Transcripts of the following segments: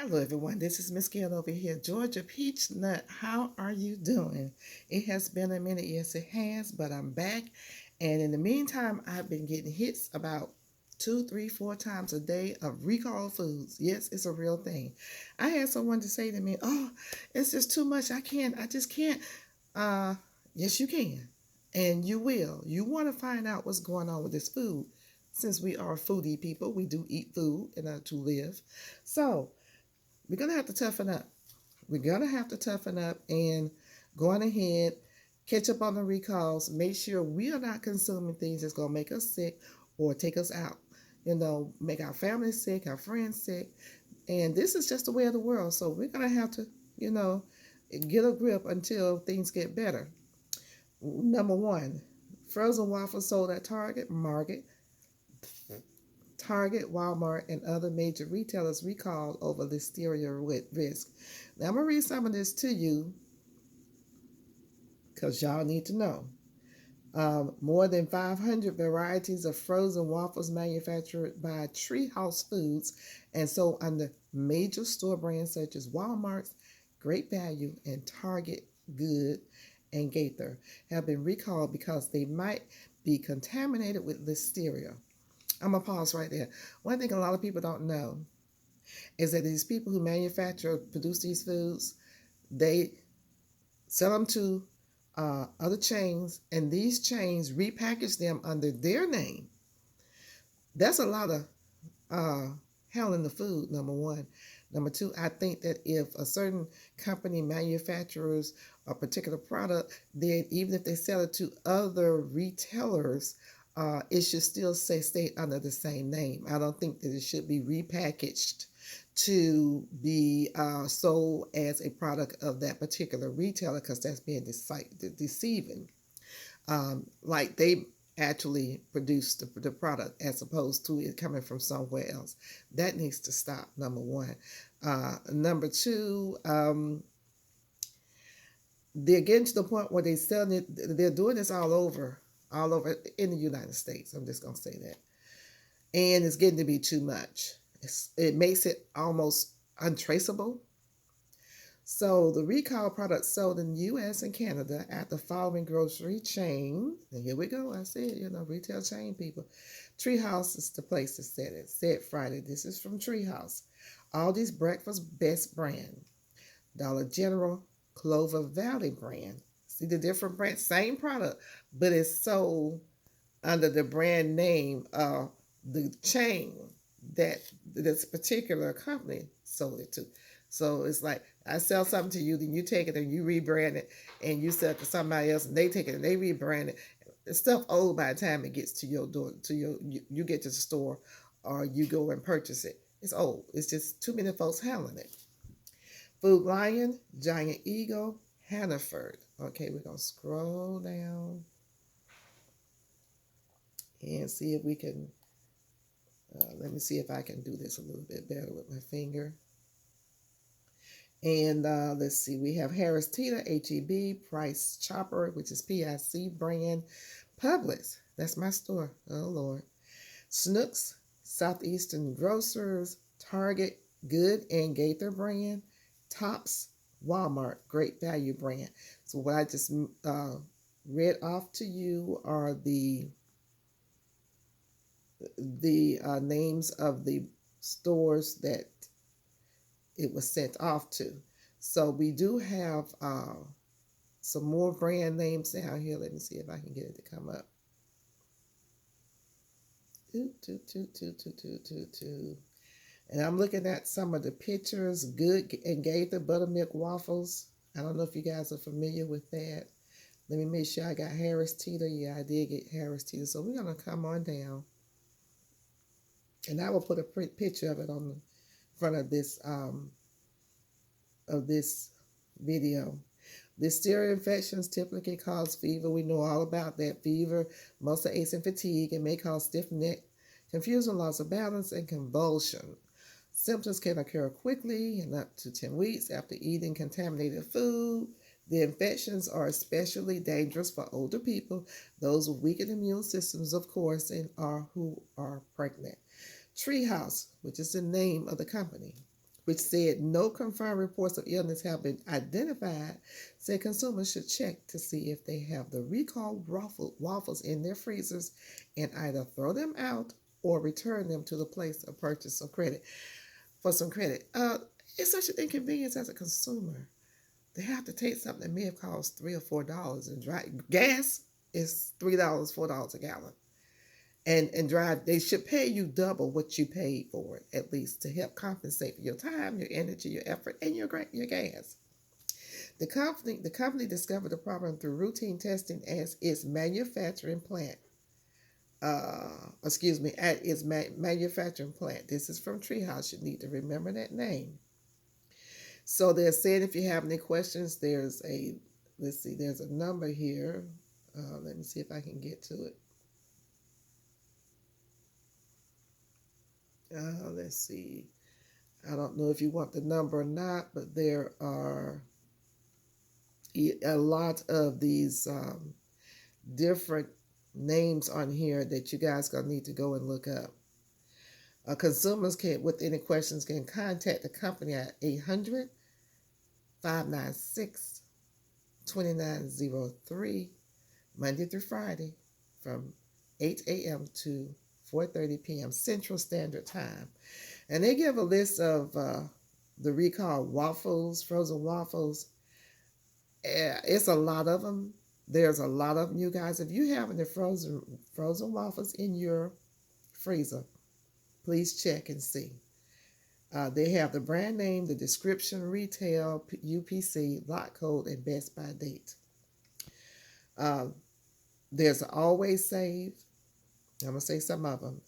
Hello, everyone. This is Miss Gail over here, Georgia Peachnut. How are you doing? It has been a minute. Yes, it has, but I'm back. And in the meantime, I've been getting hits about two, three, four times a day of recalled foods. Yes, it's a real thing. I had someone to say to me, "Oh, it's just too much. I can't. I just can't." Uh, yes, you can, and you will. You want to find out what's going on with this food, since we are foodie people. We do eat food in order to live. So we're going to have to toughen up. We're going to have to toughen up and go on ahead, catch up on the recalls, make sure we are not consuming things that's going to make us sick or take us out. Make our family sick, our friends sick. And this is just the way of the world. So we're going to have to, you know, get a grip until things get better. Number one, frozen waffles sold at Target, Walmart, and other major retailers recalled over listeria risk. Now, I'm going to read some of this to you because y'all need to know. More than 500 varieties of frozen waffles manufactured by Treehouse Foods and sold under major store brands such as Walmart's Great Value and Target Good and Gaither have been recalled because they might be contaminated with listeria. I'm going to pause right there. One thing a lot of people don't know is that these people who manufacture or produce these foods, they sell them to other chains, and these chains repackage them under their name. That's a lot of hell in the food, number one. Number two, I think that if a certain company manufactures a particular product, then even if they sell it to other retailers, it should still stay under the same name. I don't think that it should be repackaged to be sold as a product of that particular retailer, because that's being deceiving. Like they actually produced the product as opposed to it coming from somewhere else. That needs to stop, number one. Number two, they're getting to the point where they're doing this all over in the United States. I'm just going to say that. And it's getting to be too much. It makes it almost untraceable. So the recall products sold in the U.S. and Canada at the following grocery chain. And here we go. I said, retail chain people. Treehouse is the place that said it. Said Friday. This is from Treehouse. Aldi's Breakfast Best brand. Dollar General Clover Valley brand. See the different brand? Same product, but it's sold under the brand name of the chain that this particular company sold it to. So it's like I sell something to you, then you take it and you rebrand it, and you sell it to somebody else, and they take it and they rebrand it. It's stuff old by the time it gets to your door, you get to the store, or you go and purchase it. It's old. It's just too many folks handling it. Food Lion, Giant Eagle, Hannaford. Okay, we're gonna scroll down and see if we can. Let me see if I can do this a little bit better with my finger. And let's see, we have Harris Teeter, HEB, Price Chopper, which is PIC brand, Publix, that's my store, oh Lord, Snooks, Southeastern Grocers, Target, Good and Gaither brand, Tops, Walmart, Great Value brand. So what I just read off to you are the names of the stores that it was sent off to. So we do have some more brand names down here. Let me see if I can get it to come up. And I'm looking at some of the pictures. Good and Gaither buttermilk waffles. I don't know if you guys are familiar with that. Let me make sure I got Harris Teeter. Yeah, I did get Harris Teeter. So we're going to come on down. And I will put a picture of it on the front of this video. Listeria infections typically cause fever. We know all about that. Fever, muscle aches and fatigue. It may cause stiff neck, confusion, loss of balance, and convulsion. Symptoms can occur quickly and up to 10 weeks after eating contaminated food. The infections are especially dangerous for older people, those with weakened immune systems, of course, and who are pregnant. Treehouse, which is the name of the company, which said no confirmed reports of illness have been identified, said consumers should check to see if they have the recalled waffles in their freezers and either throw them out or return them to the place of purchase or credit for some credit. It's such an inconvenience as a consumer. They have to take something that may have cost $3 or $4 and drive. Gas is $3, $4 a gallon. And drive, they should pay you double what you paid for it, at least, to help compensate for your time, your energy, your effort, and your gas. The company discovered the problem through routine testing as its manufacturing plant. At its manufacturing plant. This is from Treehouse. You need to remember that name. So they're saying if you have any questions, there's a number here. Let me see if I can get to it. Let's see. I don't know if you want the number or not, but there are a lot of these different names on here that you guys gonna need to go and look up. Consumers can, with any questions, can contact the company at 800-596-2903 Monday through Friday from 8 a.m. to 4:30 p.m. Central Standard Time. And they give a list of the recalled waffles, frozen waffles. It's a lot of them. There's a lot of them, you guys. If you have any frozen waffles in your freezer, please check and see. They have the brand name, the description, retail, UPC, lot code, and best by date. There's always save. I'm going to say some of them.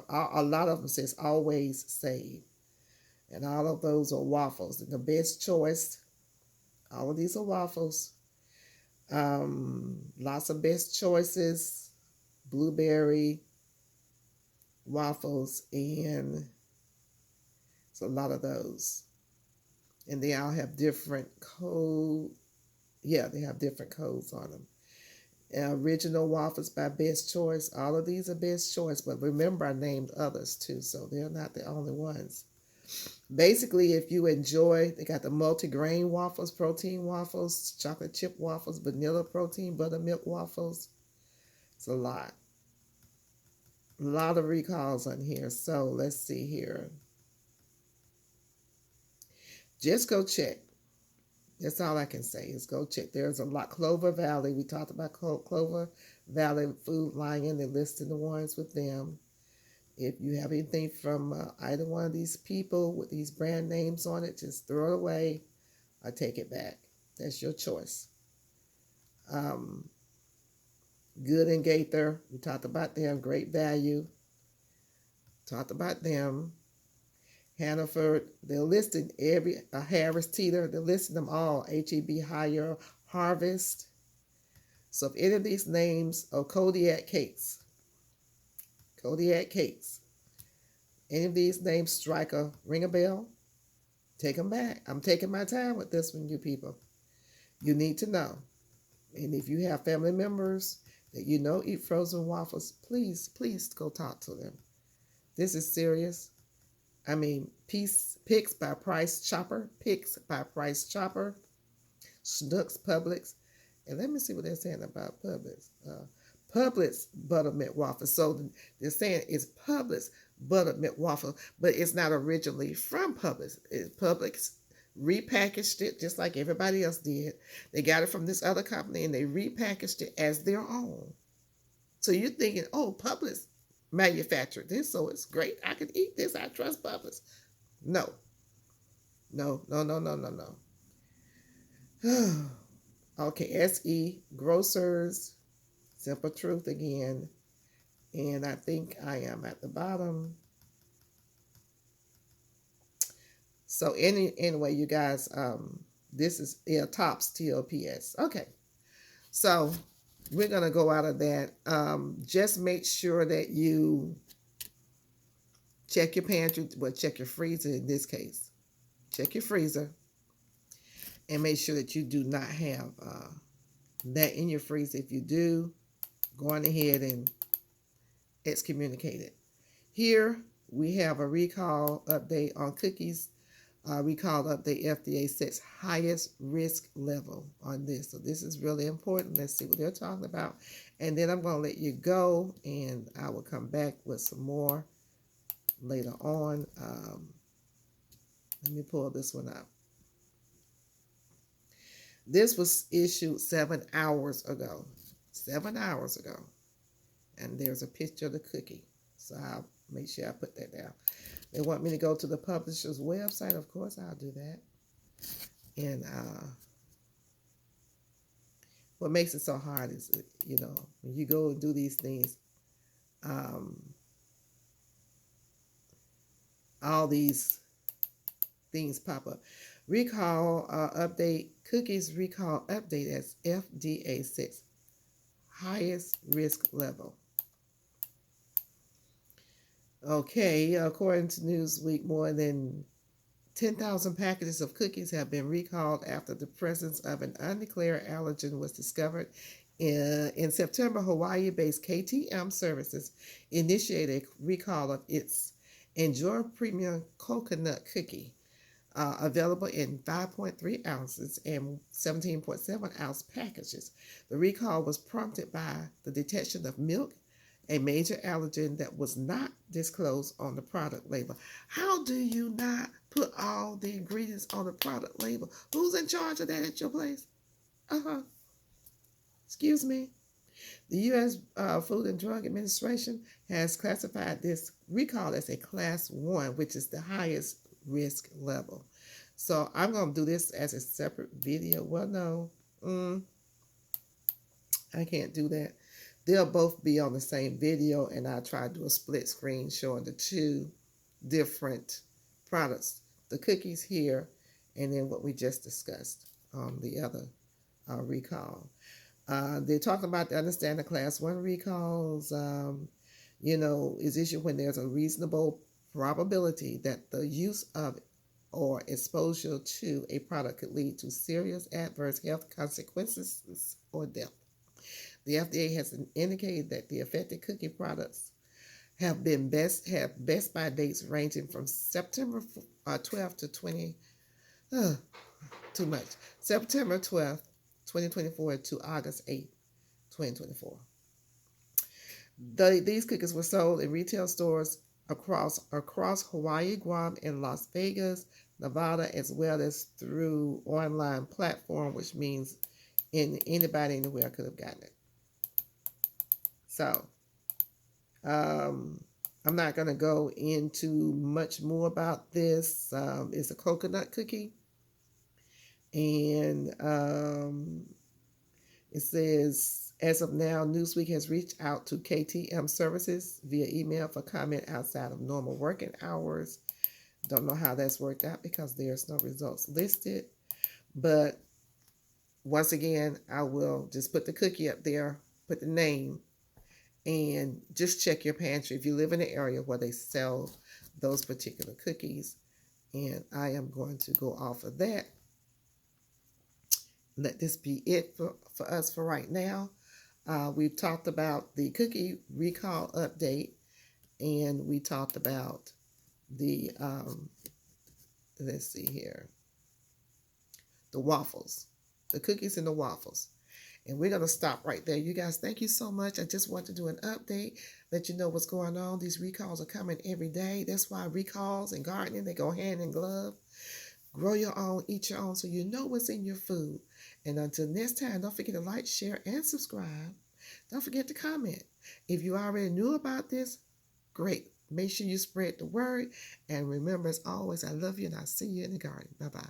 A lot of them says always save. And all of those are waffles. And the best choice, all of these are waffles. Lots of best choices, blueberry waffles, and it's a lot of those. And they all have different code. Yeah, they have different codes on them. Original waffles by Best Choice. All of these are Best Choice, but remember I named others too, so they're not the only ones. Basically, if you enjoy, they got the multi-grain waffles, protein waffles, chocolate chip waffles, vanilla protein, buttermilk waffles. It's a lot. A lot of recalls on here. So let's see here. Just go check. That's all I can say is go check. There's a lot. Clover Valley. We talked about Clover Valley Food Lion. They're listing the ones with them. If you have anything from either one of these people with these brand names on it, just throw it away or take it back. That's your choice. Good and Gaither. We talked about them. Great Value. Talked about them. Hannaford, they're listing every Harris Teeter, they're listing them all. HEB Higher, Harvest. So if any of these names, Kodiak Cakes, any of these names strike a ring a bell, take them back. I'm taking my time with this one, you people. You need to know. And if you have family members that you know eat frozen waffles, please go talk to them. This is serious. I mean, Picks by Price Chopper, Schnucks, Publix, and let me see what they're saying about Publix. Publix buttermilk waffle. So they're saying it's Publix buttermilk waffle, but it's not originally from Publix. Publix repackaged it just like everybody else did. They got it from this other company and they repackaged it as their own. So you're thinking, oh, Publix manufactured this, so it's great. I can eat this. I trust Publix. No. Okay, SE Grocers, Simple Truth again, and I think I am at the bottom. So anyway, you guys, this is Tops TOPS. Okay, so we're gonna go out of that. Just make sure that you check your pantry, check your freezer in this case. Check your freezer and make sure that you do not have that in your freezer. If you do, go on ahead and excommunicate it. Here we have a recall update on cookies. recall update. FDA sets highest risk level on this. So this is really important. Let's see what they're talking about. And then I'm going to let you go, and I will come back with some more later on. Let me pull this one up. This was issued 7 hours ago. 7 hours ago. And there's a picture of the cookie. So I'll make sure I put that down. They want me to go to the publisher's website. Of course, I'll do that. And what makes it so hard is, when you go and do these things, all these things pop up. Recall update, cookies recall update as FDA 6, highest risk level. Okay, according to Newsweek, more than 10,000 packages of cookies have been recalled after the presence of an undeclared allergen was discovered. In September, Hawaii-based KTM Services initiated a recall of its Enjoy Premium Coconut Cookie, available in 5.3 ounces and 17.7 ounce packages. The recall was prompted by the detection of milk, a major allergen that was not disclosed on the product label. How do you not put all the ingredients on the product label? Who's in charge of that at your place? Excuse me. The U.S. Food and Drug Administration has classified this recall as a Class 1, which is the highest risk level. So I'm going to do this as a separate video. Well, no, I can't do that. They'll both be on the same video, and I'll try to do a split screen showing the two different products. The cookies here, and then what we just discussed on the other recall. They're talking about the understanding Class 1 recalls, is issued when there's a reasonable probability that the use of or exposure to a product could lead to serious adverse health consequences or death. The FDA has indicated that the affected cookie products have best by dates ranging from September 12th to September 12th, 2024 to August 8th, 2024. These cookies were sold in retail stores across Hawaii, Guam, and Las Vegas, Nevada, as well as through online platform, which means anybody anywhere could have gotten it. So, I'm not going to go into much more about this. It's a coconut cookie. And it says, as of now, Newsweek has reached out to KTM Services via email for comment outside of normal working hours. Don't know how that's worked out because there's no results listed. But once again, I will just put the cookie up there, put the name, and just check your pantry if you live in an area where they sell those particular cookies. And I am going to go off of that. Let this be it for us for right now. We've talked about the cookie recall update, and we talked about the, let's see here, the waffles, the cookies and the waffles. And we're going to stop right there. You guys, thank you so much. I just want to do an update, let you know what's going on. These recalls are coming every day. That's why recalls and gardening, they go hand in glove. Grow your own, eat your own, so you know what's in your food. And until next time, don't forget to like, share, and subscribe. Don't forget to comment. If you already knew about this, great. Make sure you spread the word. And remember, as always, I love you, and I'll see you in the garden. Bye-bye.